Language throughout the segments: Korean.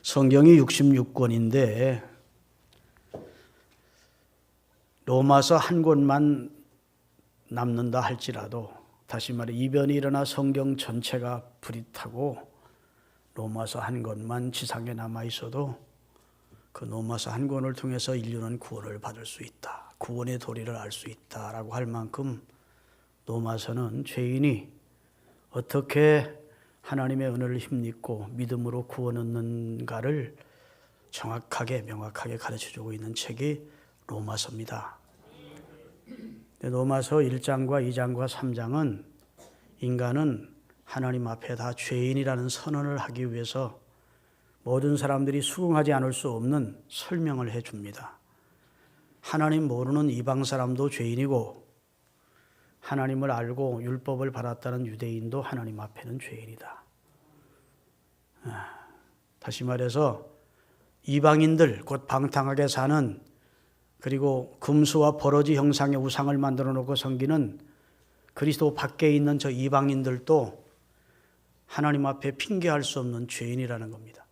성경이 66권인데 로마서 한 권만 남는다 할지라도, 다시 말해 이변이 일어나 성경 전체가 불이 타고 로마서 한 권만 지상에 남아 있어도 그 로마서 한 권을 통해서 인류는 구원을 받을 수 있다, 구원의 도리를 알 수 있다라고 할 만큼 로마서는 죄인이 어떻게 하나님의 은혜를 힘입고 믿음으로 구원 얻는가를 정확하게 명확하게 가르쳐주고 있는 책이 로마서입니다. 로마서 1장과 2장과 3장은 인간은 하나님 앞에 다 죄인이라는 선언을 하기 위해서 모든 사람들이 수긍하지 않을 수 없는 설명을 해줍니다. 하나님 모르는 이방 사람도 죄인이고 하나님을 알고 율법을 받았다는 유대인도 하나님 앞에는 죄인이다. 다시 말해서 이방인들, 곧 방탕하게 사는, 그리고 금수와 버러지 형상의 우상을 만들어 놓고 섬기는 그리스도 밖에 있는 저 이방인들도 하나님 앞에 핑계할 수 없는 죄인이라는 겁니다.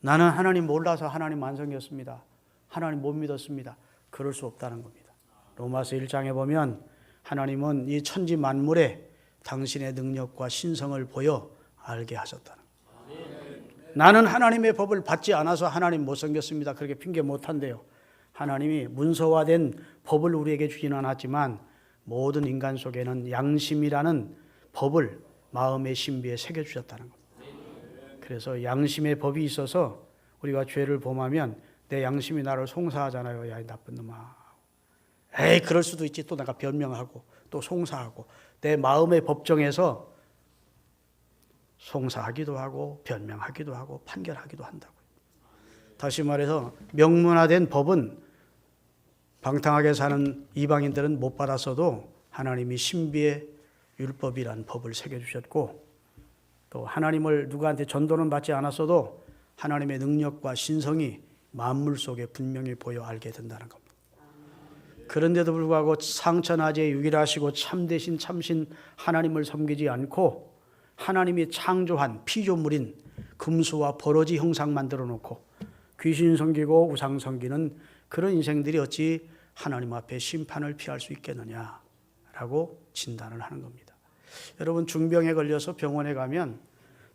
나는 하나님 몰라서 하나님 안 섬겼습니다, 하나님 못 믿었습니다, 그럴 수 없다는 겁니다. 로마서 1장에 보면 하나님은 이 천지 만물에 당신의 능력과 신성을 보여 알게 하셨다는 거예요. 나는 하나님의 법을 받지 않아서 하나님 못 섬겼습니다, 그렇게 핑계 못 한대요. 하나님이 문서화된 법을 우리에게 주지는 않았지만 모든 인간 속에는 양심이라는 법을 마음의 신비에 새겨주셨다는 겁니다. 그래서 양심의 법이 있어서 우리가 죄를 범하면 내 양심이 나를 송사하잖아요. 야, 이 나쁜 놈아. 에이, 그럴 수도 있지. 또 내가 변명하고 또 송사하고, 내 마음의 법정에서 송사하기도 하고 변명하기도 하고 판결하기도 한다고요. 다시 말해서 명문화된 법은 방탕하게 사는 이방인들은 못 받았어도 하나님이 신비의 율법이란 법을 새겨주셨고, 또 하나님을 누구한테 전도는 받지 않았어도 하나님의 능력과 신성이 만물 속에 분명히 보여 알게 된다는 겁니다. 그런데도 불구하고 상천하지에 유일하시고 참되신 참신 하나님을 섬기지 않고 하나님이 창조한 피조물인 금수와 버러지 형상 만들어 놓고 귀신 섬기고 우상 섬기는 그런 인생들이 어찌 하나님 앞에 심판을 피할 수 있겠느냐라고 진단을 하는 겁니다. 여러분, 중병에 걸려서 병원에 가면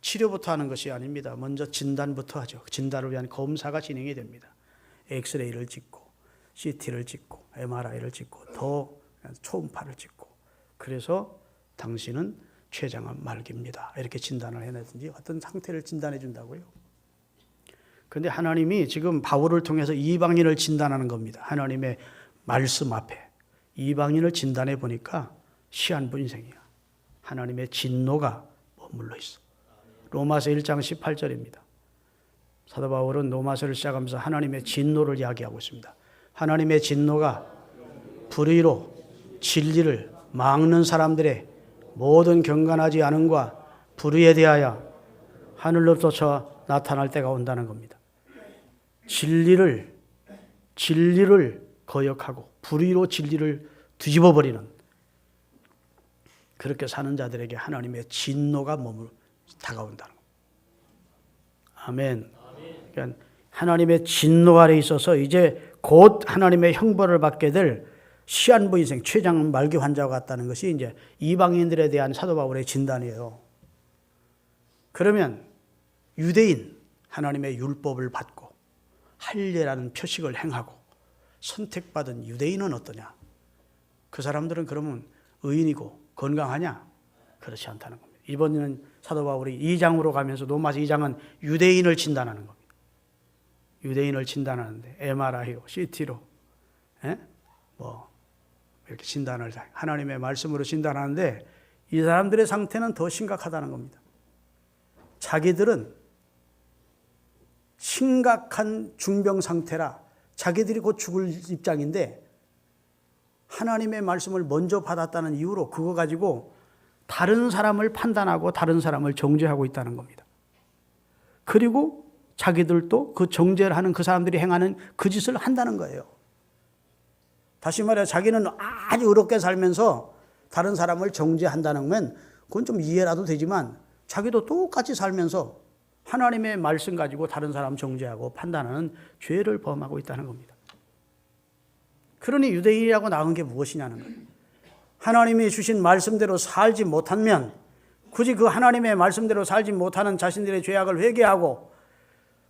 치료부터 하는 것이 아닙니다. 먼저 진단부터 하죠. 진단을 위한 검사가 진행이 됩니다. 엑스레이를 찍고 CT를 찍고 MRI를 찍고 더 초음파를 찍고, 그래서 당신은 췌장암 말기입니다, 이렇게 진단을 해내든지 어떤 상태를 진단해 준다고요. 그런데 하나님이 지금 바울을 통해서 이방인을 진단하는 겁니다. 하나님의 말씀 앞에 이방인을 진단해 보니까 시한부 인생이야. 하나님의 진노가 머물러 있어. 로마서 1장 18절입니다. 사도 바울은 로마서를 시작하면서 하나님의 진노를 이야기하고 있습니다. 하나님의 진노가 불의로 진리를 막는 사람들의 모든 경건하지 않음과 불의에 대하여 하늘로부터 나타날 때가 온다는 겁니다. 진리를 거역하고 불의로 진리를 뒤집어버리는, 그렇게 사는 자들에게 하나님의 진노가 다가온다는 겁니다. 아멘. 그러니까 하나님의 진노 아래 있어서 이제 곧 하나님의 형벌을 받게 될 시한부 인생, 췌장 말기 환자와 같다는 것이 이제 이방인들에 대한 사도 바울의 진단이에요. 그러면 유대인, 하나님의 율법을 받고 할례라는 표식을 행하고 선택받은 유대인은 어떠냐? 그 사람들은 그러면 의인이고 건강하냐? 그렇지 않다는 겁니다. 이번에는 사도 바울이 2장으로 가면서 로마서 2장은 유대인을 진단하는 겁니다. 유대인을 진단하는데 MRI로 CT로 이렇게 진단을 하나님의 말씀으로 진단하는데, 이 사람들의 상태는 더 심각하다는 겁니다. 자기들은 심각한 중병 상태라 자기들이 곧 죽을 입장인데 하나님의 말씀을 먼저 받았다는 이유로 그거 가지고 다른 사람을 판단하고 다른 사람을 정죄하고 있다는 겁니다. 그리고 자기들도 그 정죄를 하는 그 사람들이 행하는 그 짓을 한다는 거예요. 다시 말해 자기는 아주 의롭게 살면서 다른 사람을 정죄한다는 건 그건 좀 이해라도 되지만 자기도 똑같이 살면서 하나님의 말씀 가지고 다른 사람 정죄하고 판단하는 죄를 범하고 있다는 겁니다. 그러니 유대인이라고 나온 게 무엇이냐는 거예요. 하나님이 주신 말씀대로 살지 못하면, 굳이 그 하나님의 말씀대로 살지 못하는 자신들의 죄악을 회개하고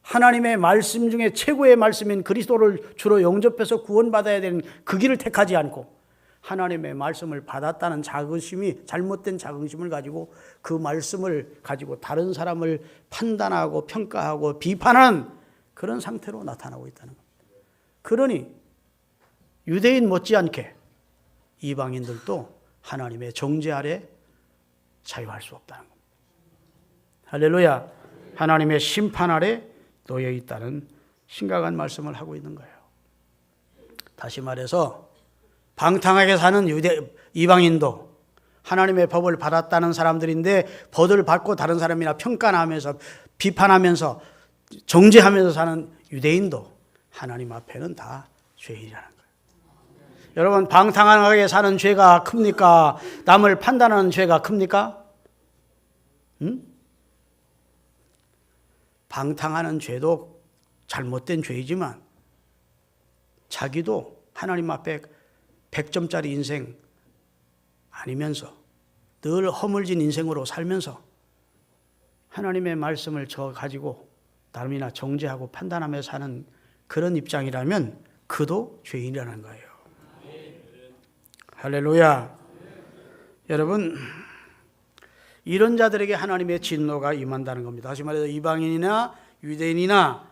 하나님의 말씀 중에 최고의 말씀인 그리스도를 주로 영접해서 구원받아야 되는 그 길을 택하지 않고 하나님의 말씀을 받았다는 자긍심이, 잘못된 자긍심을 가지고 그 말씀을 가지고 다른 사람을 판단하고 평가하고 비판하는 그런 상태로 나타나고 있다는 겁니다. 그러니 유대인 못지않게 이방인들도 하나님의 정죄 아래 자유할 수 없다는 겁니다. 할렐루야. 하나님의 심판 아래 놓여 있다는 심각한 말씀을 하고 있는 거예요. 다시 말해서 방탕하게 사는 이방인도 하나님의 법을 받았다는 사람들인데 법을 받고 다른 사람이나 평가하면서 비판하면서 정죄하면서 사는 유대인도 하나님 앞에는 다 죄인이라는 거예요. 여러분, 방탕하게 사는 죄가 큽니까? 남을 판단하는 죄가 큽니까? 방탕하는 죄도 잘못된 죄이지만 자기도 하나님 앞에 100점짜리 인생 아니면서 늘 허물진 인생으로 살면서 하나님의 말씀을 가지고 남이나 정죄하고 판단하며 사는 그런 입장이라면 그도 죄인이라는 거예요. 할렐루야. 여러분, 이런 자들에게 하나님의 진노가 임한다는 겁니다. 다시 말해서 이방인이나 유대인이나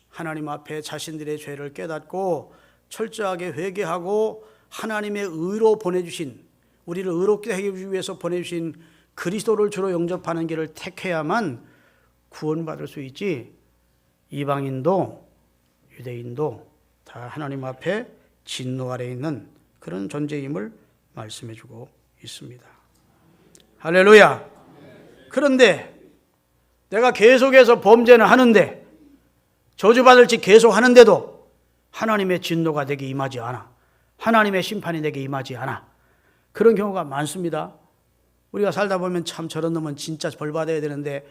하나님 앞에 자신들의 죄를 깨닫고 철저하게 회개하고 하나님의 의로 보내주신, 우리를 의롭게 하기 위해서 보내주신 그리스도를 주로 영접하는 길을 택해야만 구원받을 수 있지, 이방인도 유대인도 다 하나님 앞에 진노 아래 있는 그런 존재임을 말씀해 주고 있습니다. 할렐루야. 그런데 내가 계속해서 범죄는 하는데, 저주받을지 계속 하는데도 하나님의 진노가 내게 임하지 않아, 하나님의 심판이 내게 임하지 않아. 그런 경우가 많습니다. 우리가 살다 보면 참 저런 놈은 진짜 벌 받아야 되는데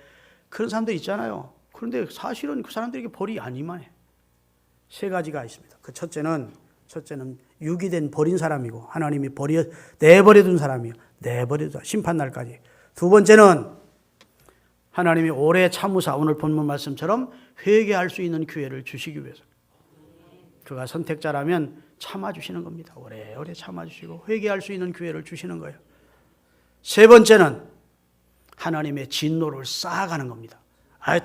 그런 사람들 있잖아요. 그런데 사실은 그 사람들에게 벌이 안 임하네. 세 가지가 있습니다. 그 첫째는 유기된 버린 사람이고, 하나님이 내버려둔 사람이요. 내버려둔 심판날까지. 두 번째는 하나님이 오래 참으사, 오늘 본문 말씀처럼 회개할 수 있는 기회를 주시기 위해서. 그가 선택자라면 참아주시는 겁니다. 오래오래 참아주시고 회개할 수 있는 기회를 주시는 거예요. 세 번째는 하나님의 진노를 쌓아가는 겁니다.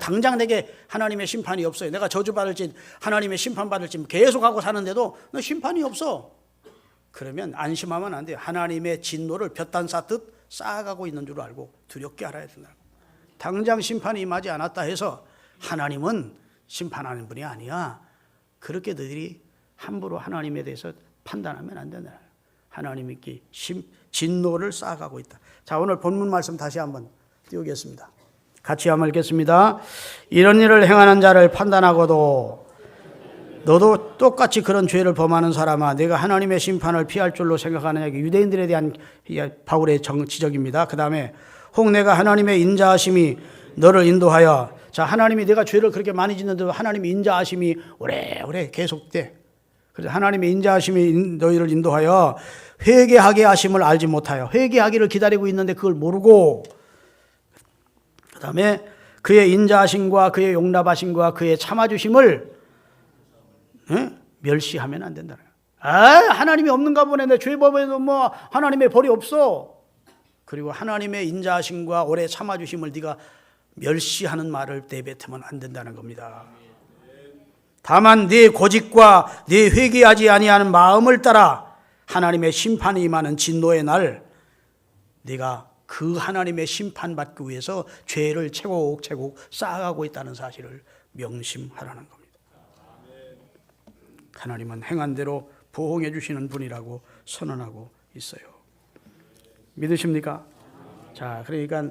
당장 내게 하나님의 심판이 없어요. 내가 저주받을지 하나님의 심판받을지 계속하고 사는데도 너 심판이 없어. 그러면 안심하면 안 돼요. 하나님의 진노를 볕단 쌓듯 쌓아가고 있는 줄 알고 두렵게 알아야 된다. 당장 심판이 임하지 않았다 해서 하나님은 심판하는 분이 아니야, 그렇게 너희들이 함부로 하나님에 대해서 판단하면 안 된다. 하나님이 진노를 쌓아가고 있다. 자, 오늘 본문 말씀 다시 한번 띄우겠습니다. 같이 한번 읽겠습니다. 이런 일을 행하는 자를 판단하고도 너도 똑같이 그런 죄를 범하는 사람아, 내가 하나님의 심판을 피할 줄로 생각하느냐. 유대인들에 대한 바울의 지적입니다. 그 다음에 혹 내가 하나님의 인자하심이 너를 인도하여, 자, 하나님이 내가 죄를 그렇게 많이 짓는데도 하나님의 인자하심이 오래오래 계속돼. 그래서 하나님의 인자하심이 너희를 인도하여 회개하게 하심을 알지 못하여, 회개하기를 기다리고 있는데 그걸 모르고, 그 다음에 그의 인자하심과 그의 용납하심과 그의 참아주심을 멸시하면 안 된다. 하나님이 없는가 보네, 내 죄 범해도 뭐 하나님의 벌이 없어. 그리고 하나님의 인자하심과 오래 참아주심을 네가 멸시하는 말을 내뱉으면 안 된다는 겁니다. 다만 네 고집과 네 회개하지 아니하는 마음을 따라 하나님의 심판이 임하는 진노의 날, 네가 그 하나님의 심판받기 위해서 죄를 차곡차곡 쌓아가고 있다는 사실을 명심하라는 겁니다. 하나님은 행한 대로 보응해 주시는 분이라고 선언하고 있어요. 믿으십니까? 자, 그러니까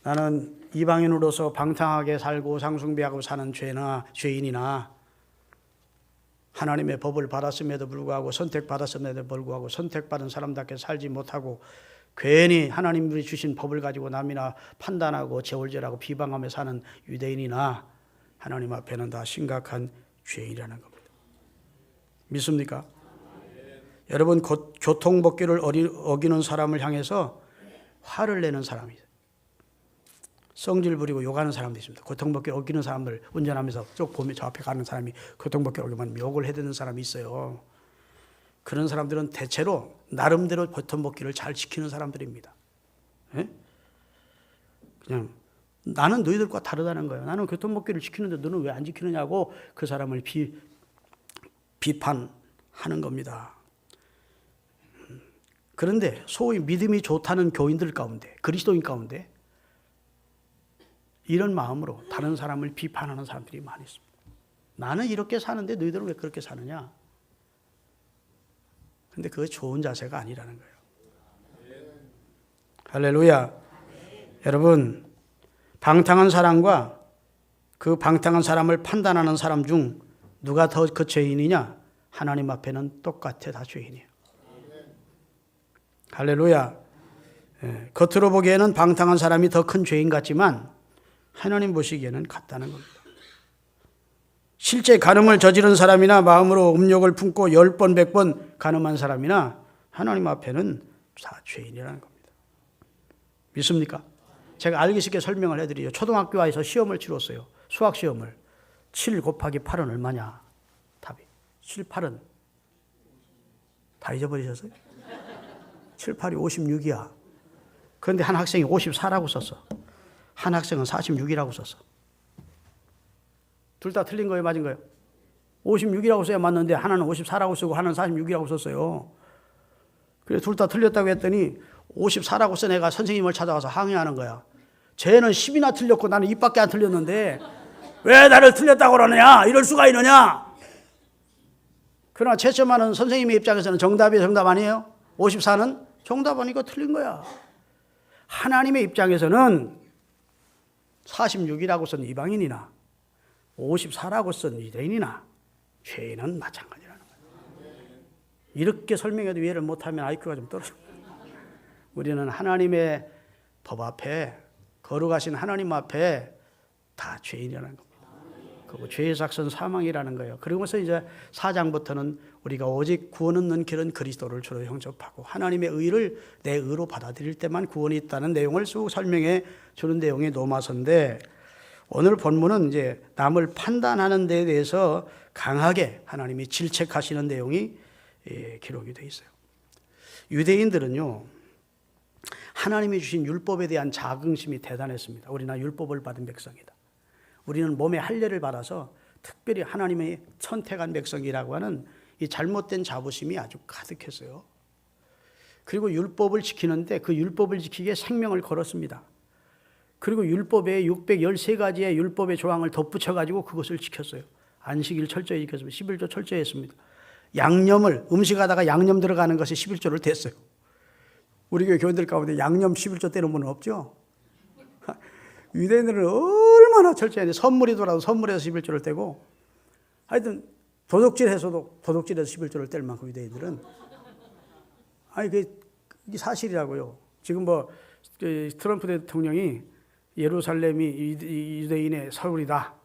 나는 이방인으로서 방탕하게 살고 상숭배하고 사는 죄인이나 하나님의 법을 받았음에도 불구하고 선택받았음에도 불구하고 선택받은 사람답게 살지 못하고 괜히 하나님이 주신 법을 가지고 남이나 판단하고 제월절하고 비방하며 사는 유대인이나 하나님 앞에는 다 심각한 죄인이라는 겁니다. 믿습니까? 여러분, 교통법규를 어기는 사람을 향해서 화를 내는 사람이 있어요. 성질 부리고 욕하는 사람도 있습니다. 교통법규 어기는 사람들 운전하면서 쭉 보면 저 앞에 가는 사람이 교통법규 어기면 욕을 해대는 사람이 있어요. 그런 사람들은 대체로 나름대로 교통법규를 잘 지키는 사람들입니다. 예? 그냥 나는 너희들과 다르다는 거예요. 나는 교통법규를 지키는데 너는 왜 안 지키느냐고 그 사람을 비판하는 겁니다. 그런데 소위 믿음이 좋다는 교인들 가운데, 그리스도인 가운데 이런 마음으로 다른 사람을 비판하는 사람들이 많이 있습니다. 나는 이렇게 사는데 너희들은 왜 그렇게 사느냐? 근데 그게 좋은 자세가 아니라는 거예요. 할렐루야. 여러분, 방탕한 사람과 그 방탕한 사람을 판단하는 사람 중 누가 더 그 죄인이냐? 하나님 앞에는 똑같아, 다 죄인이에요. 할렐루야. 예, 겉으로 보기에는 방탕한 사람이 더 큰 죄인 같지만 하나님 보시기에는 같다는 겁니다. 실제 간음을 저지른 사람이나 마음으로 음욕을 품고 10번, 100번 간음한 사람이나 하나님 앞에는 다 죄인이라는 겁니다. 믿습니까? 제가 알기 쉽게 설명을 해드리죠. 초등학교에서 시험을 치렀어요. 수학 시험을. 7 곱하기 8은 얼마냐? 답이. 7, 8은 다 잊어버리셨어요? 7, 8이 56이야. 그런데 한 학생이 54라고 썼어. 한 학생은 46이라고 썼어. 둘 다 틀린 거예요, 맞은 거예요? 56이라고 써야 맞는데 하나는 54라고 쓰고 하나는 46이라고 썼어요. 그래서 둘 다 틀렸다고 했더니 54라고 쓴 애가 선생님을 찾아가서 항의하는 거야. 쟤는 10이나 틀렸고 나는 입밖에 안 틀렸는데 왜 나를 틀렸다고 그러느냐? 이럴 수가 있느냐? 그러나 채점하는 선생님의 입장에서는 정답이 정답 아니에요? 54는 정답 아니고 틀린 거야. 하나님의 입장에서는 46이라고 쓴 이방인이나 54라고 쓴 유대인이나 죄인은 마찬가지라는 거예요. 이렇게 설명해도 이해를 못하면 IQ가 좀 떨어집니다. 우리는 하나님의 법 앞에, 거룩하신 하나님 앞에 다 죄인이라는 겁니다. 그리고 죄의 삭선 사망이라는 거예요. 그러면서 이제 4장부터는 우리가 오직 구원 없는 길은 그리스도를 주로 영접하고 하나님의 의를 내 의로 받아들일 때만 구원이 있다는 내용을 쭉 설명해 주는 내용의 노마서인데, 오늘 본문은 이제 남을 판단하는 데에 대해서 강하게 하나님이 질책하시는 내용이 기록이 되어 있어요. 유대인들은요, 하나님이 주신 율법에 대한 자긍심이 대단했습니다. 우리는 율법을 받은 백성이다. 우리는 몸의 할례를 받아서 특별히 하나님의 선택한 백성이라고 하는 이 잘못된 자부심이 아주 가득했어요. 그리고 율법을 지키는데 그 율법을 지키기에 생명을 걸었습니다. 그리고 율법에 613가지의 율법의 조항을 덧붙여가지고 그것을 지켰어요. 안식일 철저히 지켰습니다. 11조 철저히 했습니다. 양념을, 음식하다가 양념 들어가는 것이 11조를 댔어요. 우리 교회 교인들 가운데 양념 11조 떼는 분은 없죠? 유대인들은 얼마나 철저히 했는데 선물이더라도 선물에서 11조를 떼고, 하여튼 도둑질해서도 도둑질에서 11조를 뗄 만큼 유대인들은, 아니 그게 사실이라고요. 지금 트럼프 대통령이 예루살렘이 유대인의 서울이다,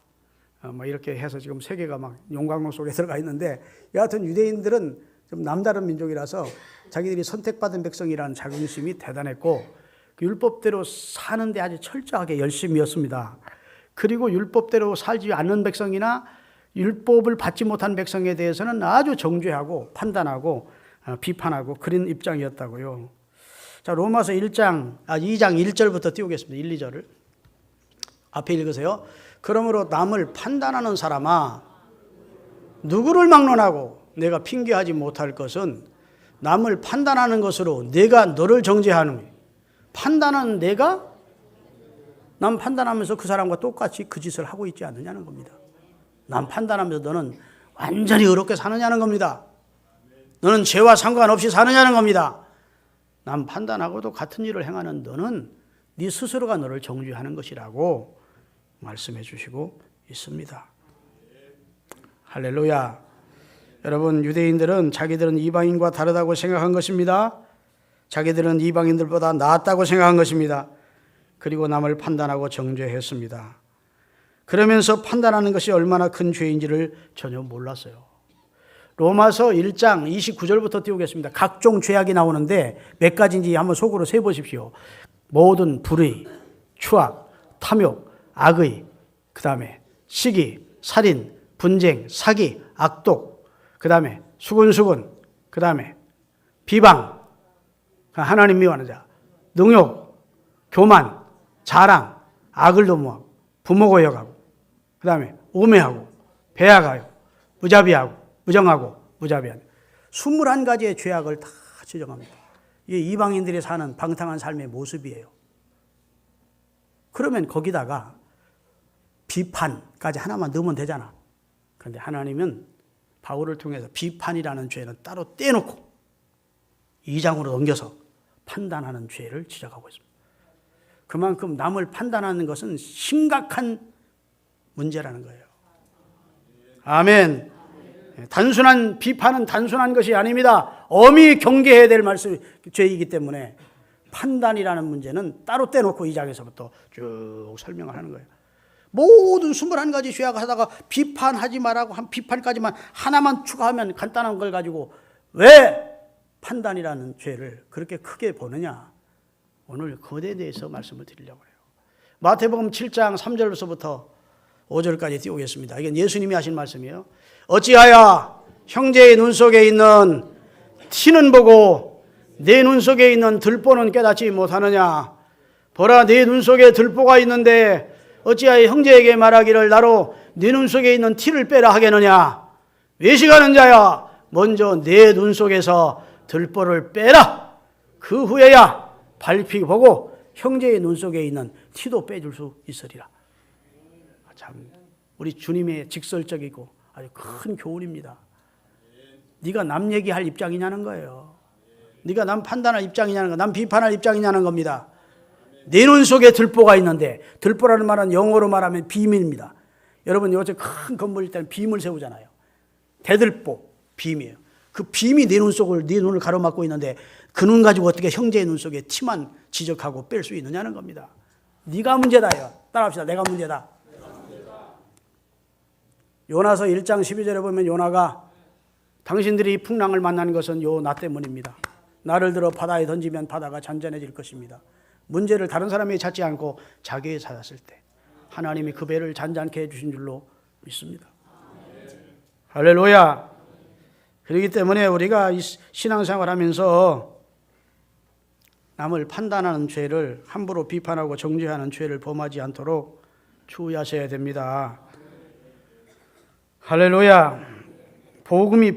막 이렇게 해서 지금 세계가 막 용광로 속에 들어가 있는데, 여하튼 유대인들은 좀 남다른 민족이라서 자기들이 선택받은 백성이라는 자긍심이 대단했고, 그 율법대로 사는데 아주 철저하게 열심이었습니다. 그리고 율법대로 살지 않는 백성이나 율법을 받지 못한 백성에 대해서는 아주 정죄하고 판단하고 비판하고 그런 입장이었다고요. 자, 로마서 2장 1절부터 띄우겠습니다. 1, 2절을. 앞에 읽으세요. 그러므로 남을 판단하는 사람아, 누구를 막론하고 내가 핑계하지 못할 것은 남을 판단하는 것으로 내가 너를 정죄하는, 판단은 내가 남 판단하면서 그 사람과 똑같이 그 짓을 하고 있지 않느냐는 겁니다. 남 판단하면서 너는 완전히 의롭게 사느냐는 겁니다. 너는 죄와 상관없이 사느냐는 겁니다. 남 판단하고도 같은 일을 행하는 너는 네 스스로가 너를 정죄하는 것이라고 말씀해 주시고 있습니다. 할렐루야. 여러분, 유대인들은 자기들은 이방인과 다르다고 생각한 것입니다. 자기들은 이방인들보다 낫다고 생각한 것입니다. 그리고 남을 판단하고 정죄했습니다. 그러면서 판단하는 것이 얼마나 큰 죄인지를 전혀 몰랐어요. 로마서 1장 29절부터 띄우겠습니다. 각종 죄악이 나오는데 몇 가지인지 한번 속으로 세보십시오. 모든 불의, 추악, 탐욕, 악의, 그 다음에 시기, 살인, 분쟁, 사기, 악독, 그 다음에 수군수군, 그 다음에 비방, 하나님 미워하는 자, 능욕, 교만, 자랑, 악을 도모하고, 부모 고역하고, 그 다음에 우매하고, 배약하고, 무자비하고, 무정하고, 무자비한 21가지의 죄악을 다 지정합니다. 이게 이방인들이 사는 방탕한 삶의 모습이에요. 그러면 거기다가 비판까지 하나만 넣으면 되잖아. 그런데 하나님은 바울을 통해서 비판이라는 죄는 따로 떼놓고 2장으로 넘겨서 판단하는 죄를 지적하고 있습니다. 그만큼 남을 판단하는 것은 심각한 문제라는 거예요. 아멘. 단순한 비판은 단순한 것이 아닙니다. 엄히 경계해야 될 죄이기 때문에 판단이라는 문제는 따로 떼놓고 2장에서부터 쭉 설명을 하는 거예요. 모든 21가지 죄악을 하다가 비판하지 말라고 한 비판까지만 하나만 추가하면 간단한 걸 가지고 왜 판단이라는 죄를 그렇게 크게 보느냐. 오늘 그것에 대해서 말씀을 드리려고 해요. 마태복음 7장 3절부터 5절까지 띄우겠습니다. 이건 예수님이 하신 말씀이에요. 어찌하여 형제의 눈 속에 있는 티는 보고 내 눈 속에 있는 들보는 깨닫지 못하느냐. 보라, 내 눈 속에 들보가 있는데 어찌하여 형제에게 말하기를 나로 네 눈 속에 있는 티를 빼라 하겠느냐. 외식하는 자야, 먼저 내 눈 속에서 들보를 빼라. 그 후에야 밝히 보고 형제의 눈 속에 있는 티도 빼줄 수 있으리라. 참 우리 주님의 직설적이고 아주 큰 교훈입니다. 네가 남 얘기할 입장이냐는 거예요. 네가 남 판단할 입장이냐는 거, 남 비판할 입장이냐는 겁니다. 내 눈 속에 들보가 있는데, 들보라는 말은 영어로 말하면 비밀입니다. 여러분 요새 큰 건물일 때는 빔을 세우잖아요. 대들보, 빔이에요. 그 빔이 내 눈 속을, 네 눈을 가로막고 있는데 그 눈 가지고 어떻게 형제의 눈 속에 티만 지적하고 뺄 수 있느냐는 겁니다. 네가 문제다요. 따라합시다. 내가 문제다. 요나서 1장 12절에 보면 요나가 당신들이 풍랑을 만난 것은 요 나 때문입니다. 나를 들어 바다에 던지면 바다가 잔잔해질 것입니다. 문제를 다른 사람이 찾지 않고 자기에 찾았을 때 하나님이 그 배를 잔잔케 해주신 줄로 믿습니다. 할렐루야. 그렇기 때문에 우리가 신앙생활 하면서 남을 판단하는 죄를 함부로 비판하고 정죄하는 죄를 범하지 않도록 주의하셔야 됩니다. 할렐루야. 복음이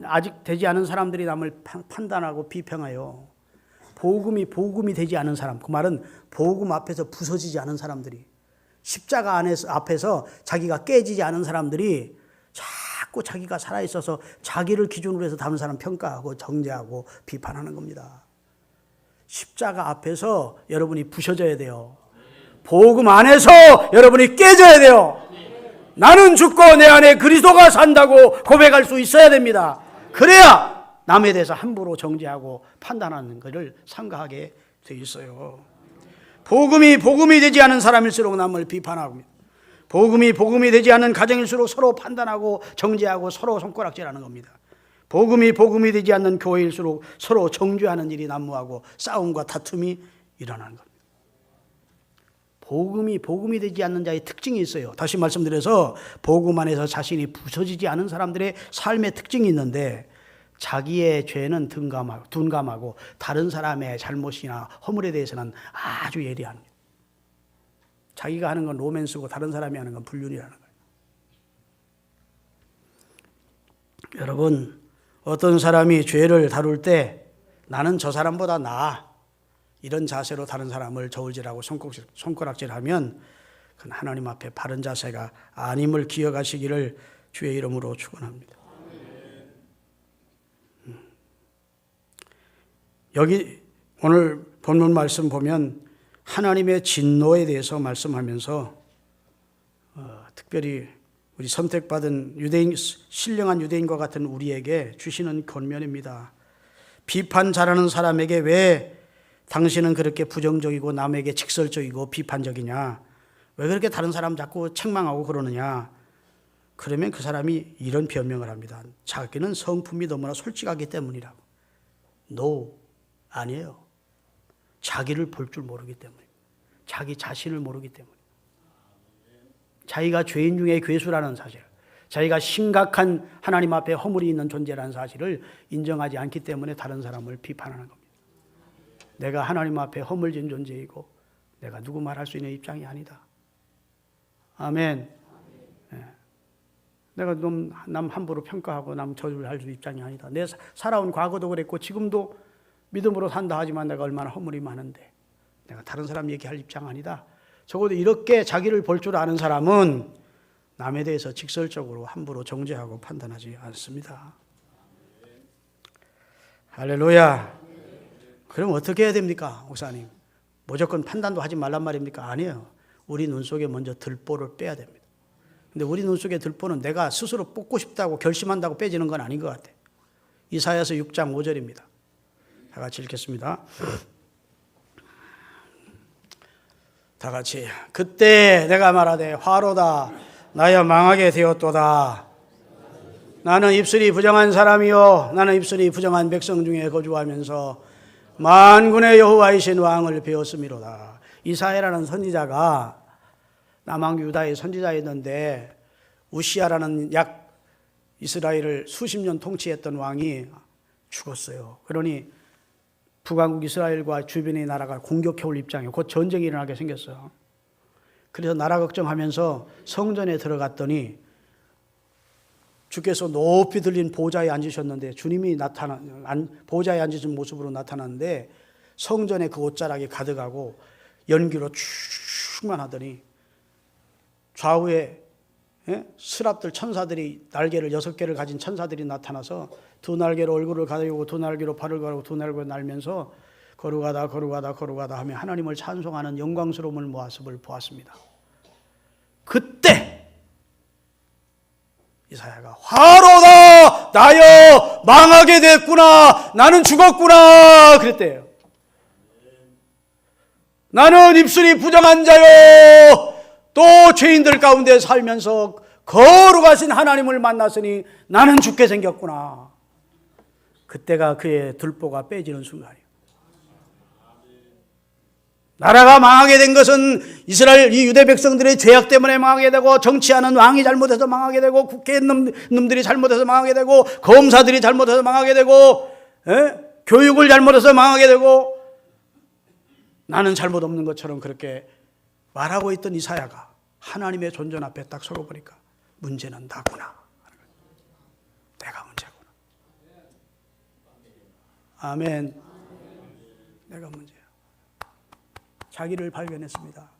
아직 되지 않은 사람들이 남을 판단하고 비평해요. 복음이 되지 않은 사람, 그 말은 복음 앞에서 부서지지 않은 사람들이, 십자가 앞에서 자기가 깨지지 않은 사람들이 자꾸 자기가 살아있어서 자기를 기준으로 해서 다른 사람 평가하고 정죄하고 비판하는 겁니다. 십자가 앞에서 여러분이 부셔져야 돼요. 복음 안에서 여러분이 깨져야 돼요. 나는 죽고 내 안에 그리스도가 산다고 고백할 수 있어야 됩니다. 그래야 남에 대해서 함부로 정죄하고 판단하는 것을 삼가하게 돼 있어요. 복음이 되지 않은 사람일수록 남을 비판하고, 복음이 되지 않은 가정일수록 서로 판단하고 정죄하고 서로 손가락질하는 겁니다. 복음이 되지 않는 교회일수록 서로 정죄하는 일이 난무하고 싸움과 다툼이 일어나는 겁니다. 복음이 되지 않는 자의 특징이 있어요. 다시 말씀드려서 복음 안에서 자신이 부서지지 않은 사람들의 삶의 특징이 있는데, 자기의 죄는 둔감하고 다른 사람의 잘못이나 허물에 대해서는 아주 예리한, 자기가 하는 건 로맨스고 다른 사람이 하는 건 불륜이라는 거예요. 여러분, 어떤 사람이 죄를 다룰 때 나는 저 사람보다 나아, 이런 자세로 다른 사람을 저울질하고 손가락질하면 그건 하나님 앞에 바른 자세가 아님을 기억하시기를 주의 이름으로 축원합니다. 여기 오늘 본문 말씀 보면 하나님의 진노에 대해서 말씀하면서 특별히 우리 선택받은 유대인, 신령한 유대인과 같은 우리에게 주시는 권면입니다. 비판 잘하는 사람에게 왜 당신은 그렇게 부정적이고 남에게 직설적이고 비판적이냐? 왜 그렇게 다른 사람 자꾸 책망하고 그러느냐? 그러면 그 사람이 이런 변명을 합니다. 자기는 성품이 너무나 솔직하기 때문이라고. No, 아니에요. 자기를 볼 줄 모르기 때문입니다. 자기 자신을 모르기 때문입니다. 자기가 죄인 중에 괴수라는 사실, 자기가 심각한 하나님 앞에 허물이 있는 존재라는 사실을 인정하지 않기 때문에 다른 사람을 비판하는 겁니다. 내가 하나님 앞에 허물진 존재이고 내가 누구 말할 수 있는 입장이 아니다. 아멘. 네. 내가 남 함부로 평가하고 남 저주할 수 입장이 아니다. 내 살아온 과거도 그랬고 지금도 믿음으로 산다 하지만 내가 얼마나 허물이 많은데 내가 다른 사람 얘기할 입장 아니다. 적어도 이렇게 자기를 볼 줄 아는 사람은 남에 대해서 직설적으로 함부로 정죄하고 판단하지 않습니다. 할렐루야. 그럼 어떻게 해야 됩니까, 목사님? 무조건 판단도 하지 말란 말입니까? 아니에요. 우리 눈 속에 먼저 들보를 빼야 됩니다. 근데 우리 눈 속에 들보는 내가 스스로 뽑고 싶다고 결심한다고 빼지는 건 아닌 것 같아요. 이사야서 6장 5절입니다. 다 같이 읽겠습니다. 다 같이. 그때 내가 말하되 화로다 나여 망하게 되었도다. 나는 입술이 부정한 사람이요 나는 입술이 부정한 백성 중에 거주하면서 만군의 여호와이신 왕을 배웠음이로다. 이사야라는 선지자가 남왕 유다의 선지자였는데 우시야라는 약 이스라엘을 수십 년 통치했던 왕이 죽었어요. 그러니 북왕국 이스라엘과 주변의 나라가 공격해올 입장이에요. 곧 전쟁이 일어나게 생겼어요. 그래서 나라 걱정하면서 성전에 들어갔더니 주께서 높이 들린 보좌에 앉으셨는데 주님이 보좌에 앉으신 모습으로 나타났는데 성전에 그 옷자락이 가득하고 연기로 충만하더니 좌우에 스랍들 천사들이 날개를 6개를 가진 천사들이 나타나서 두 날개로 얼굴을 가리고 두 날개로 발을 가리고 두 날개로 날면서 거룩하다 하며 하나님을 찬송하는 영광스러운 모습을 보았습니다. 그때 이사야가 화로다 나여 망하게 됐구나 나는 죽었구나 그랬대요. 나는 입술이 부정한 자요 또 죄인들 가운데 살면서 거룩하신 하나님을 만났으니 나는 죽게 생겼구나. 그때가 그의 들보가 빼지는 순간이에요. 나라가 망하게 된 것은 이스라엘 이 유대 백성들의 죄악 때문에 망하게 되고 정치하는 왕이 잘못해서 망하게 되고 국회 놈들이 잘못해서 망하게 되고 검사들이 잘못해서 망하게 되고 교육을 잘못해서 망하게 되고 나는 잘못 없는 것처럼 그렇게 말하고 있던 이사야가 하나님의 존전 앞에 딱 서고 보니까 문제는 나구나. 내가 문제구나. 아멘. 내가 문제야. 자기를 발견했습니다.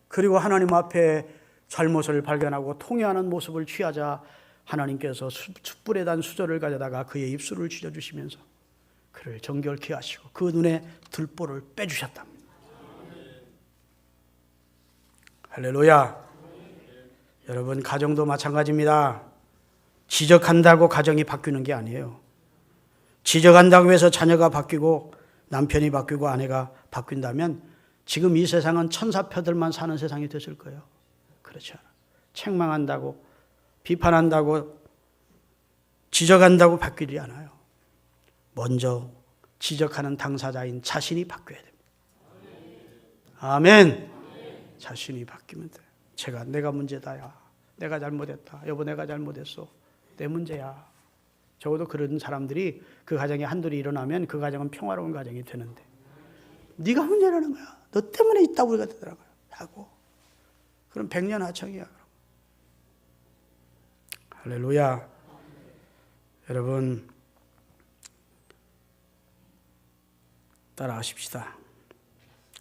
그리고 하나님 앞에 잘못을 발견하고 통회하는 모습을 취하자 하나님께서 숯불에 단 수저를 가져다가 그의 입술을 쥐어주시면서 그를 정결케 하시고 그 눈에 들보를 빼주셨답니다. 할렐루야. 여러분 가정도 마찬가지입니다. 지적한다고 가정이 바뀌는 게 아니에요. 지적한다고 해서 자녀가 바뀌고 남편이 바뀌고 아내가 바뀐다면 지금 이 세상은 천사표들만 사는 세상이 됐을 거예요. 그렇지 않아. 책망한다고 비판한다고 지적한다고 바뀌지 않아요. 먼저 지적하는 당사자인 자신이 바뀌어야 됩니다. 아멘. 자신이 바뀌면 돼. 내가 문제다야. 내가 잘못했다. 여보 내가 잘못했어. 내 문제야. 적어도 그런 사람들이 그 가정에 한둘이 일어나면 그 가정은 평화로운 가정이 되는데 네가 문제라는 거야. 너 때문에 있다고 우리가 되더라고요. 하고 그럼 100년 하청이야. 할렐루야. 여러분 따라하십시다.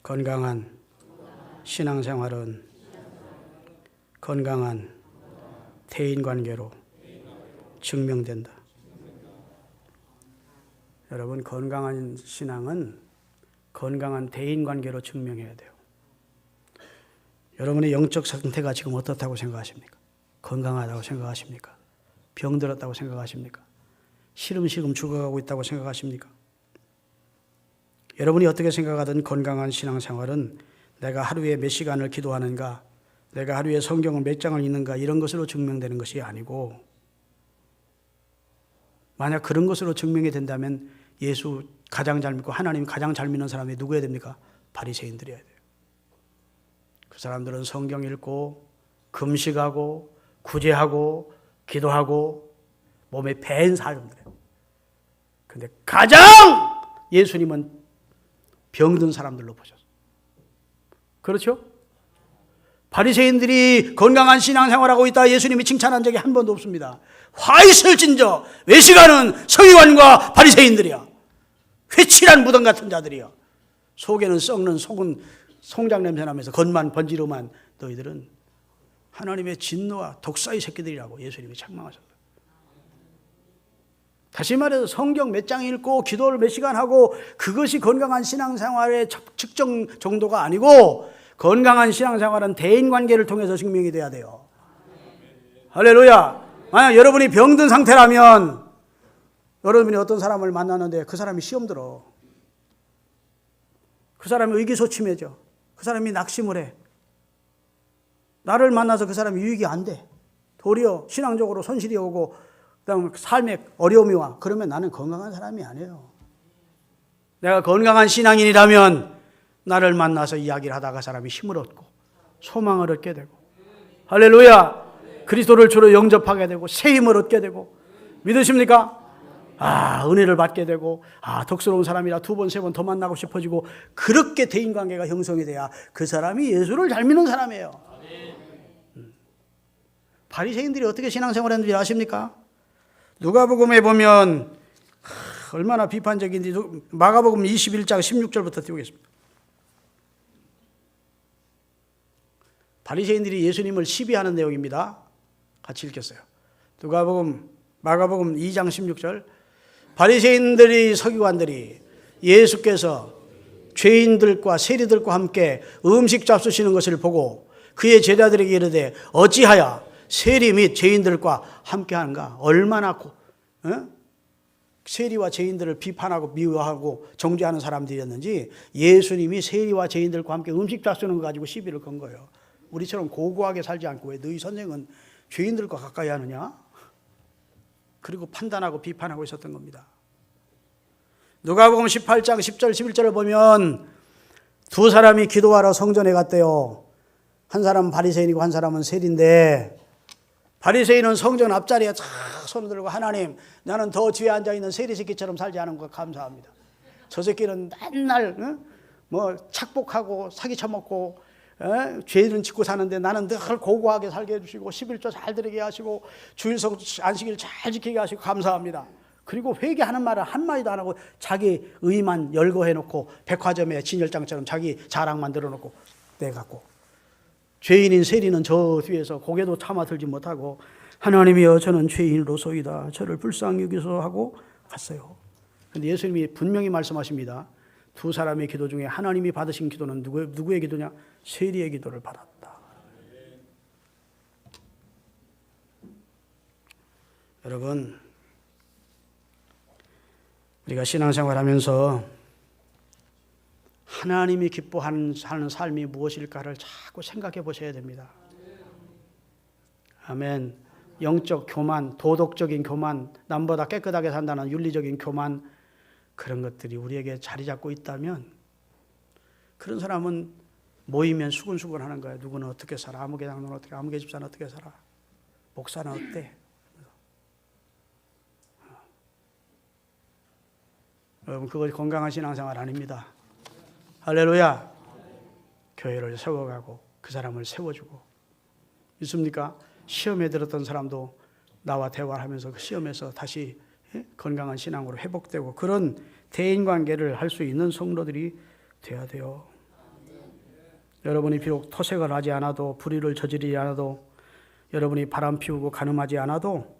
건강한 신앙생활은 건강한 대인관계로 증명된다. 여러분 건강한 신앙은 건강한 대인관계로 증명해야 돼요. 여러분의 영적 상태가 지금 어떻다고 생각하십니까? 건강하다고 생각하십니까? 병들었다고 생각하십니까? 시름시름 죽어가고 있다고 생각하십니까? 여러분이 어떻게 생각하든 건강한 신앙생활은 내가 하루에 몇 시간을 기도하는가, 내가 하루에 성경을 몇 장을 읽는가 이런 것으로 증명되는 것이 아니고, 만약 그런 것으로 증명이 된다면 예수 가장 잘 믿고 하나님 가장 잘 믿는 사람이 누구여야 됩니까? 바리새인들이어야 돼요. 그 사람들은 성경 읽고 금식하고 구제하고 기도하고 몸에 밴 사람들이에요. 그런데 가장 예수님은 병든 사람들로 보셨어요. 그렇죠? 바리새인들이 건강한 신앙생활하고 있다 예수님이 칭찬한 적이 한 번도 없습니다. 화 있을진저 외식하는 서기관과 바리새인들이야. 회칠한 무덤 같은 자들이야. 속에는 썩는 속은 송장 냄새 나면서 겉만 번지르만 너희들은 하나님의 진노와 독사의 새끼들이라고 예수님이 책망하셨어요. 다시 말해서 성경 몇 장 읽고 기도를 몇 시간 하고 그것이 건강한 신앙생활의 측정 정도가 아니고, 건강한 신앙생활은 대인관계를 통해서 증명이 돼야 돼요. 할렐루야. 만약 여러분이 병든 상태라면 여러분이 어떤 사람을 만나는데 그 사람이 시험 들어, 그 사람이 의기소침해져, 그 사람이 낙심을 해, 나를 만나서 그 사람이 유익이 안 돼, 도리어 신앙적으로 손실이 오고 그다음에 삶에 어려움이 와, 그러면 나는 건강한 사람이 아니에요. 내가 건강한 신앙인이라면 나를 만나서 이야기를 하다가 사람이 힘을 얻고 소망을 얻게 되고, 할렐루야, 그리스도를 주로 영접하게 되고 새 힘을 얻게 되고, 믿으십니까? 은혜를 받게 되고, 덕스러운 사람이라 두 번, 세 번 더 만나고 싶어지고, 그렇게 대인관계가 형성이 돼야 그 사람이 예수를 잘 믿는 사람이에요. 바리새인들이 어떻게 신앙생활했는지 아십니까? 누가복음에 보면 얼마나 비판적인지, 마가복음 21장 16절부터 띄우겠습니다. 바리새인들이 예수님을 시비하는 내용입니다. 같이 읽겠어요. 마가복음 2장 16절. 바리새인들이 서기관들이 예수께서 죄인들과 세리들과 함께 음식 잡수시는 것을 보고 그의 제자들에게 이르되 어찌하여 세리 및 죄인들과 함께하는가? 얼마나 세리와 죄인들을 비판하고 미워하고 정죄하는 사람들이었는지 예수님이 세리와 죄인들과 함께 음식 잡수는 거 가지고 시비를 건 거예요. 우리처럼 고고하게 살지 않고 왜 너희 선생은 죄인들과 가까이 하느냐? 그리고 판단하고 비판하고 있었던 겁니다. 누가복음 18장 10절 11절을 보면 두 사람이 기도하러 성전에 갔대요. 한 사람은 바리새인이고 한 사람은 세리인데, 바리새인은 성전 앞자리에 쫙 손을 들고 하나님, 나는 더 뒤에 앉아있는 세리 새끼처럼 살지 않은 것 감사합니다. 저 새끼는 맨날 착복하고 사기 쳐먹고 죄는 짓고 사는데 나는 늘 고고하게 살게 해주시고 11조 잘 드리게 하시고 주일성 안식일 잘 지키게 하시고 감사합니다. 그리고 회개하는 말을 한마디도 안 하고 자기 의만 열거해놓고 백화점에 진열장처럼 자기 자랑만 들어놓고 내갖고, 죄인인 세리는 저 뒤에서 고개도 차마 들지 못하고 하나님이여 저는 죄인으로소이다 저를 불쌍히 여기소 하고 갔어요. 그런데 예수님이 분명히 말씀하십니다. 두 사람의 기도 중에 하나님이 받으신 기도는 누구의 기도냐? 세리의 기도를 받았다. 여러분, 우리가 신앙생활하면서 하나님이 기뻐하는 삶이 무엇일까를 자꾸 생각해 보셔야 됩니다. 아멘. 영적 교만, 도덕적인 교만, 남보다 깨끗하게 산다는 윤리적인 교만, 그런 것들이 우리에게 자리 잡고 있다면 그런 사람은 모이면 수근수근 하는 거예요. 누구는 어떻게 살아? 아무개 장로는 어떻게, 아무개 집사는 어떻게 살아? 목사는 어때? 여러분, 그것이 건강한 신앙생활 아닙니다. 할렐루야. 교회를 세워가고 그 사람을 세워주고, 있습니까? 시험에 들었던 사람도 나와 대화를 하면서 그 시험에서 다시 건강한 신앙으로 회복되고 그런 대인관계를 할 수 있는 성도들이 돼야 돼요. 여러분이 비록 토색을 하지 않아도, 불의를 저지르지 않아도, 여러분이 바람 피우고 간음하지 않아도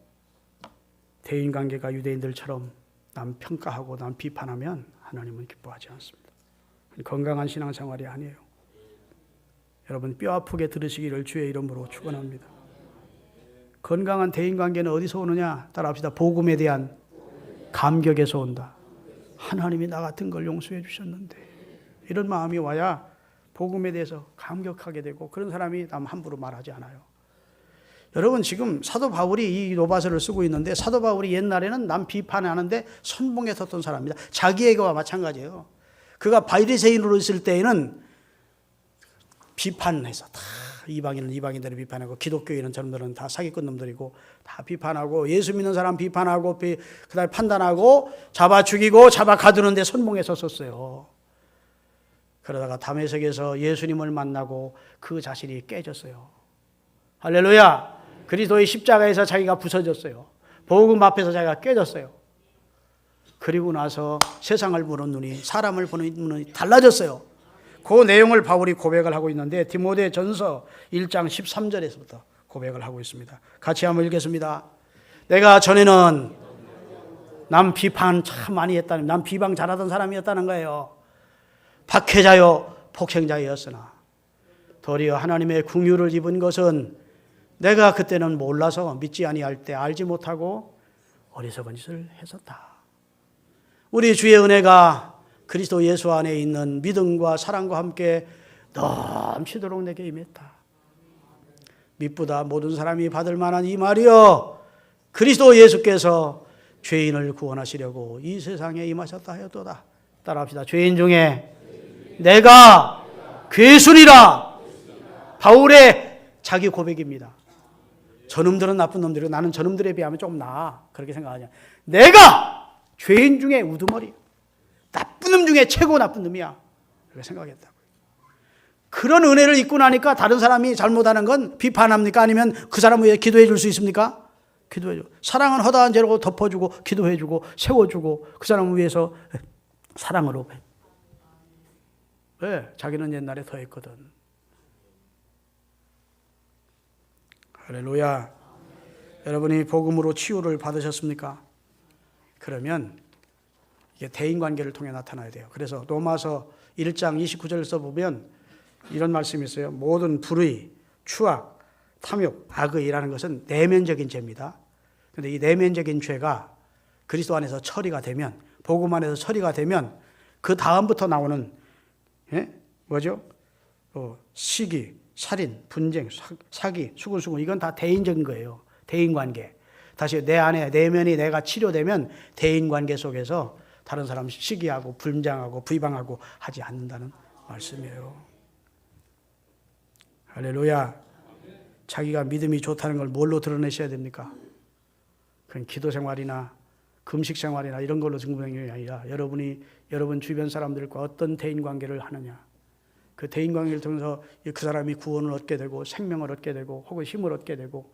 대인관계가 유대인들처럼 남 평가하고 남 비판하면 하나님은 기뻐하지 않습니다. 건강한 신앙생활이 아니에요. 여러분, 뼈 아프게 들으시기를 주의 이름으로 축원합니다. 건강한 대인관계는 어디서 오느냐? 따라합시다. 복음에 대한 감격에서 온다. 하나님이 나 같은 걸 용서해 주셨는데, 이런 마음이 와야 복음에 대해서 감격하게 되고, 그런 사람이 남 함부로 말하지 않아요. 여러분, 지금 사도 바울이 이 로마서를 쓰고 있는데, 사도 바울이 옛날에는 남 비판하는데 선봉에 섰던 사람입니다. 자기에게와 마찬가지예요. 그가 바리새인으로 있을 때에는 비판해서 다 이방인은 이방인들을 비판하고, 기독교인은 저놈들은 다 사기꾼 놈들이고 다 비판하고, 예수 믿는 사람 비판하고, 그다음에 판단하고, 잡아 죽이고 잡아 가두는데 선봉에 섰었어요. 그러다가 다메섹에서 예수님을 만나고 그 자신이 깨졌어요. 할렐루야. 그리스도의 십자가에서 자기가 부서졌어요. 복음 앞에서 자기가 깨졌어요. 그리고 나서 세상을 보는 눈이, 사람을 보는 눈이 달라졌어요. 그 내용을 바울이 고백을 하고 있는데, 디모데전서 1장 13절에서부터 고백을 하고 있습니다. 같이 한번 읽겠습니다. 내가 전에는 남 비판 참 많이 했다는, 남 비방 잘하던 사람이었다는 거예요. 박해자요 폭행자였으나 도리어 하나님의 긍휼을 입은 것은 내가 그때는 몰라서 믿지 아니할 때 알지 못하고 어리석은 짓을 했었다. 우리 주의 은혜가 그리스도 예수 안에 있는 믿음과 사랑과 함께 넘치도록 내게 임했다. 미쁘다 모든 사람이 받을 만한 이 말이여, 그리스도 예수께서 죄인을 구원하시려고 이 세상에 임하셨다 하였도다. 따라합시다. 죄인 중에 내가 괴순이라. 바울의 자기 고백입니다. 저놈들은 나쁜 놈들이고 나는 저놈들에 비하면 조금 나아, 그렇게 생각하냐. 내가 죄인 중에 우두머리, 나쁜 놈 중에 최고 나쁜 놈이야, 그렇게 생각했다고요. 그런 은혜를 입고 나니까 다른 사람이 잘못하는 건 비판합니까? 아니면 그 사람을 위해 기도해 줄 수 있습니까? 기도해 줘. 사랑은 허다한 죄로 덮어주고 기도해 주고 세워주고 그 사람을 위해서 사랑으로. 왜? 자기는 옛날에 더 했거든. 할렐루야. 여러분이 복음으로 치유를 받으셨습니까? 그러면 이게 대인관계를 통해 나타나야 돼요. 그래서 로마서 1장 29절에서 보면 이런 말씀이 있어요. 모든 불의, 추악, 탐욕, 악의라는 것은 내면적인 죄입니다. 그런데 이 내면적인 죄가 그리스도 안에서 처리가 되면, 복음 안에서 처리가 되면 그 다음부터 나오는 뭐죠? 시기, 살인, 분쟁, 사기, 수군수군, 이건 다 대인적인 거예요. 대인관계. 다시 내 안에 내면이 내가 치료되면 대인관계 속에서 다른 사람 시기하고 분장하고 비방하고 하지 않는다는 말씀이에요. 할렐루야. 자기가 믿음이 좋다는 걸 뭘로 드러내셔야 됩니까? 그건 기도 생활이나 금식 생활이나 이런 걸로 증명이 아니라 여러분 주변 사람들과 어떤 대인관계를 하느냐. 그 대인관계를 통해서 그 사람이 구원을 얻게 되고 생명을 얻게 되고 혹은 힘을 얻게 되고,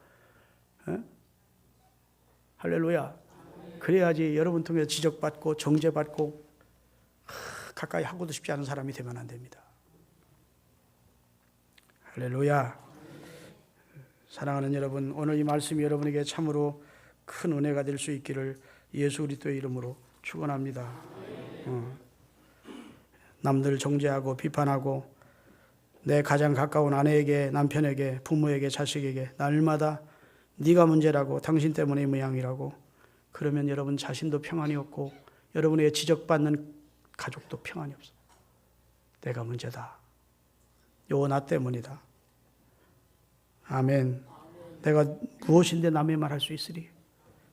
할렐루야. 그래야지 여러분 통해서 지적받고 정죄받고 가까이 하고도 싶지 않은 사람이 되면 안 됩니다. 할렐루야. 사랑하는 여러분, 오늘 이 말씀이 여러분에게 참으로 큰 은혜가 될 수 있기를 예수 그리스도의 이름으로 축원합니다. 남들 정죄하고 비판하고 내 가장 가까운 아내에게, 남편에게, 부모에게, 자식에게 날마다 네가 문제라고, 당신 때문에 이 모양이라고, 그러면 여러분 자신도 평안이 없고 여러분에게 지적받는 가족도 평안이 없어. 내가 문제다. 요 나 때문이다. 아멘. 내가 무엇인데 남의 말할 수 있으리?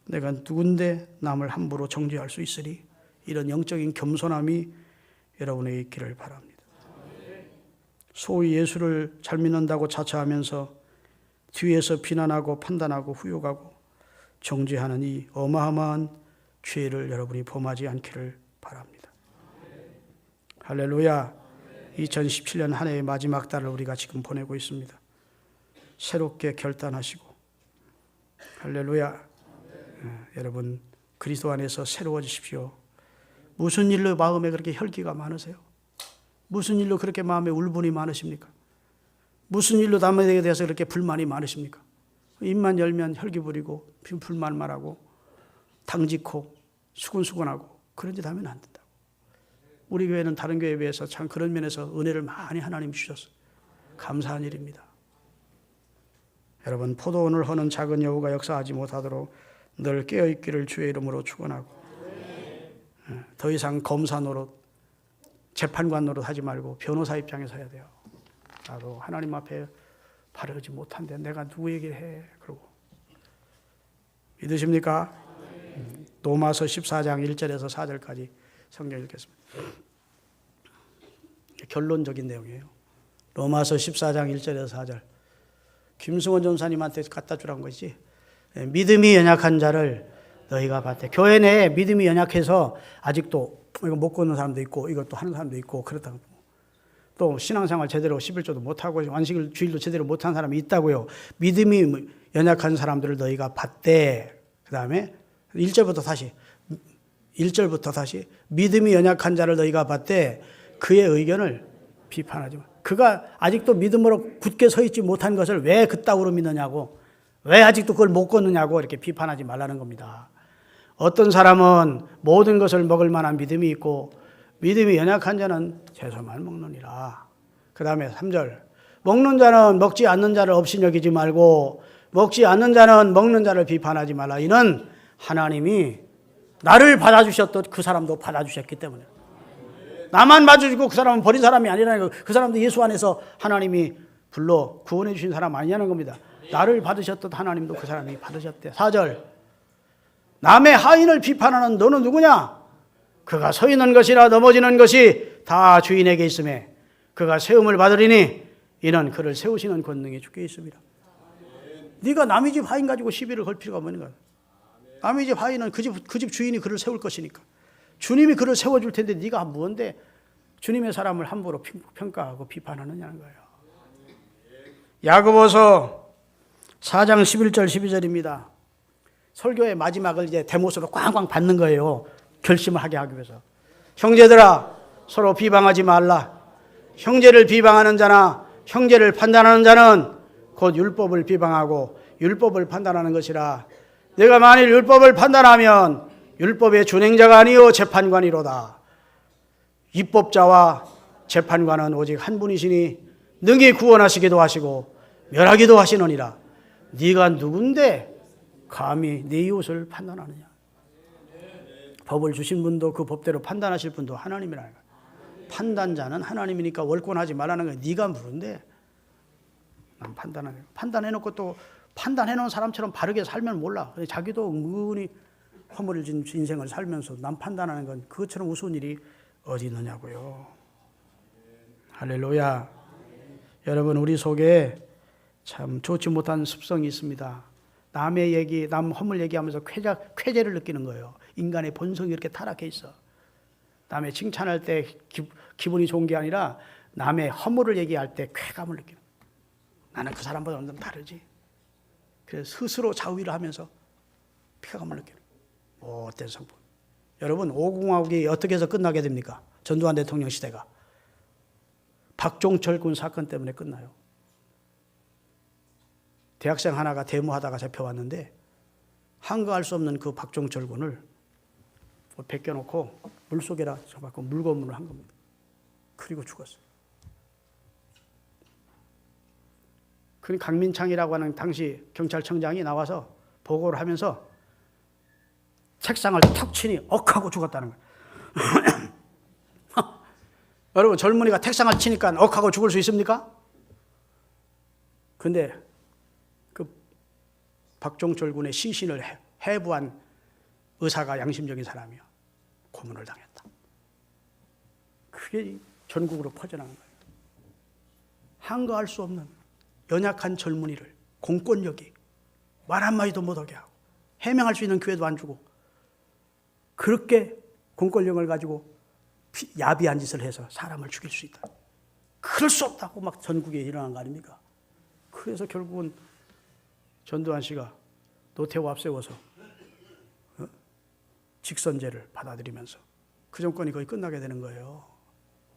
내가 누군데 남을 함부로 정죄할 수 있으리? 이런 영적인 겸손함이 여러분에게 있기를 바랍니다. 소위 예수를 잘 믿는다고 자처하면서 뒤에서 비난하고 판단하고 후욕하고 정죄하는 이 어마어마한 죄를 여러분이 범하지 않기를 바랍니다. 할렐루야. 2017년 한 해의 마지막 달을 우리가 지금 보내고 있습니다. 새롭게 결단하시고, 할렐루야. 여러분 그리스도 안에서 새로워지십시오. 무슨 일로 마음에 그렇게 혈기가 많으세요? 무슨 일로 그렇게 마음에 울분이 많으십니까? 무슨 일로 남에게 대해서 그렇게 불만이 많으십니까? 입만 열면 혈기 부리고 불만만 하고 당짓고 수군수군하고 그런 짓 하면 안 된다고. 우리 교회는 다른 교회에 비해서 참 그런 면에서 은혜를 많이 하나님 주셨어요. 감사한 일입니다. 여러분 포도원을 허는 작은 여우가 역사하지 못하도록 늘 깨어있기를 주의 이름으로 축원하고, 더 이상 검사 노릇, 재판관 노릇 하지 말고 변호사 입장에 서야 돼요. 나도 하나님 앞에 바르지 못한데 내가 누구에게 해? 그러고. 믿으십니까? 로마서 14장 1절에서 4절까지 성경 읽겠습니다. 결론적인 내용이에요. 로마서 14장 1절에서 4절. 김승원 전사님한테 갖다 주라는 것이지. 믿음이 연약한 자를 너희가 봤대. 교회 내에 믿음이 연약해서 아직도 이거 못 걷는 사람도 있고 이것도 하는 사람도 있고 그렇다고. 또 신앙생활 제대로 11조도 못하고 안식일 주일도 제대로 못한 사람이 있다고요. 믿음이 연약한 사람들을 너희가 봤대. 그 다음에 1절부터 다시 믿음이 연약한 자를 너희가 봤대. 그의 의견을 비판하지 마. 그가 아직도 믿음으로 굳게 서 있지 못한 것을 왜 그따구로 믿느냐고, 왜 아직도 그걸 못 걷느냐고 이렇게 비판하지 말라는 겁니다. 어떤 사람은 모든 것을 먹을 만한 믿음이 있고 믿음이 연약한 자는 채소만 먹느니라. 그 다음에 3절. 먹는 자는 먹지 않는 자를 없이 여기지 말고 먹지 않는 자는 먹는 자를 비판하지 말라. 이는 하나님이 나를 받아주셨듯 그 사람도 받아주셨기 때문에. 나만 받아주고 그 사람은 버린 사람이 아니라는 거. 그 사람도 예수 안에서 하나님이 불러 구원해 주신 사람 아니냐는 겁니다. 나를 받으셨듯 하나님도 그 사람이 받으셨대. 4절. 남의 하인을 비판하는 너는 누구냐? 그가 서 있는 것이나 넘어지는 것이 다 주인에게 있음에 그가 세움을 받으리니 이는 그를 세우시는 권능이 주께 있습니다. 네가 남의 집 하인 가지고 시비를 걸 필요가 없는 남의 집 하인은 그 집 주인이 그를 세울 것이니까. 주님이 그를 세워줄 텐데 네가 무언데 주님의 사람을 함부로 평가하고 비판하느냐는 거예요. 야고보서 4장 11절 12절입니다. 설교의 마지막을 이제 대못으로 꽝꽝 받는 거예요. 결심을 하게 하기 위해서. 형제들아 서로 비방하지 말라. 형제를 비방하는 자나 형제를 판단하는 자는 곧 율법을 비방하고 율법을 판단하는 것이라. 내가 만일 율법을 판단하면 율법의 준행자가 아니요 재판관이로다. 입법자와 재판관은 오직 한 분이시니 능히 구원하시기도 하시고 멸하기도 하시느니라. 네가 누군데 감히 네 이웃을 판단하느냐. 법을 주신 분도 그 법대로 판단하실 분도 하나님이라는 거야. 판단자는 하나님이니까 월권하지 말라는 거야. 네가 누군데 난 판단하네. 판단해놓고 또 판단해놓은 사람처럼 바르게 살면 몰라. 자기도 은근히 허물진 인생을 살면서 남 판단하는 건 그것처럼 우스운 일이 어디 있느냐고요. 할렐루야. 여러분 우리 속에 참 좋지 못한 습성이 있습니다. 남의 얘기, 남 허물 얘기하면서 쾌재를 느끼는 거예요. 인간의 본성이 이렇게 타락해 있어. 남의 칭찬할 때 기분이 좋은 게 아니라 남의 허물을 얘기할 때 쾌감을 느끼는 거예요. 나는 그 사람보다 좀 다르지. 그래서 스스로 자위를 하면서 쾌감을 느끼는 거예요. 못된 성품. 여러분 5공화국이 어떻게 해서 끝나게 됩니까? 전두환 대통령 시대가. 박종철 군 사건 때문에 끝나요. 대학생 하나가 데모하다가 잡혀왔는데 한가할 수 없는 그 박종철 군을 벗겨놓고 물속에다 잡아서 물고문을 한 겁니다. 그리고 죽었어요. 그 강민창이라고 하는 당시 경찰청장이 나와서 보고를 하면서 책상을 탁 치니 억하고 죽었다는 거예요. 여러분 젊은이가 책상을 치니까 억하고 죽을 수 있습니까? 근데 그 박종철 군의 시신을 해부한 의사가 양심적인 사람이야. 고문을 당했다. 그게 전국으로 퍼져나간 거예요. 한가할 수 없는 연약한 젊은이를 공권력이 말 한마디도 못하게 하고 해명할 수 있는 기회도 안 주고 그렇게 공권력을 가지고 야비한 짓을 해서 사람을 죽일 수 있다. 그럴 수 없다고 막 전국에 일어난 거 아닙니까? 그래서 결국은 전두환 씨가 노태우 앞세워서 직선제를 받아들이면서 그 정권이 거의 끝나게 되는 거예요.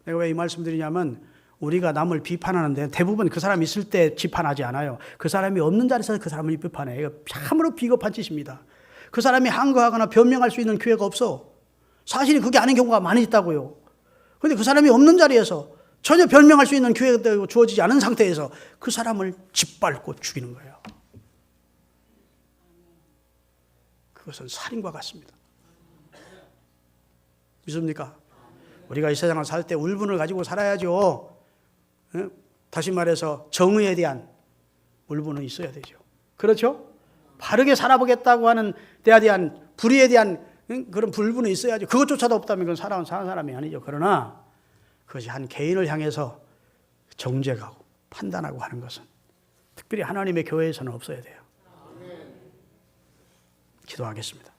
내가 왜 이 말씀 드리냐면 우리가 남을 비판하는데 대부분 그 사람이 있을 때 비판하지 않아요. 그 사람이 없는 자리에서 그 사람을 비판해요. 이거 참으로 비겁한 짓입니다. 그 사람이 항거하거나 변명할 수 있는 기회가 없어. 사실이 그게 아닌 경우가 많이 있다고요. 그런데 그 사람이 없는 자리에서 전혀 변명할 수 있는 기회가 주어지지 않은 상태에서 그 사람을 짓밟고 죽이는 거예요. 그것은 살인과 같습니다. 믿습니까? 우리가 이 세상을 살 때 울분을 가지고 살아야죠. 다시 말해서 정의에 대한 울분은 있어야 되죠. 그렇죠? 바르게 살아보겠다고 하는 데에 대한 불의에 대한 그런 불분은 있어야죠. 그것조차도 없다면 그건 사는 사람이 아니죠. 그러나 그것이 한 개인을 향해서 정죄하고 판단하고 하는 것은 특별히 하나님의 교회에서는 없어야 돼요. 기도하겠습니다.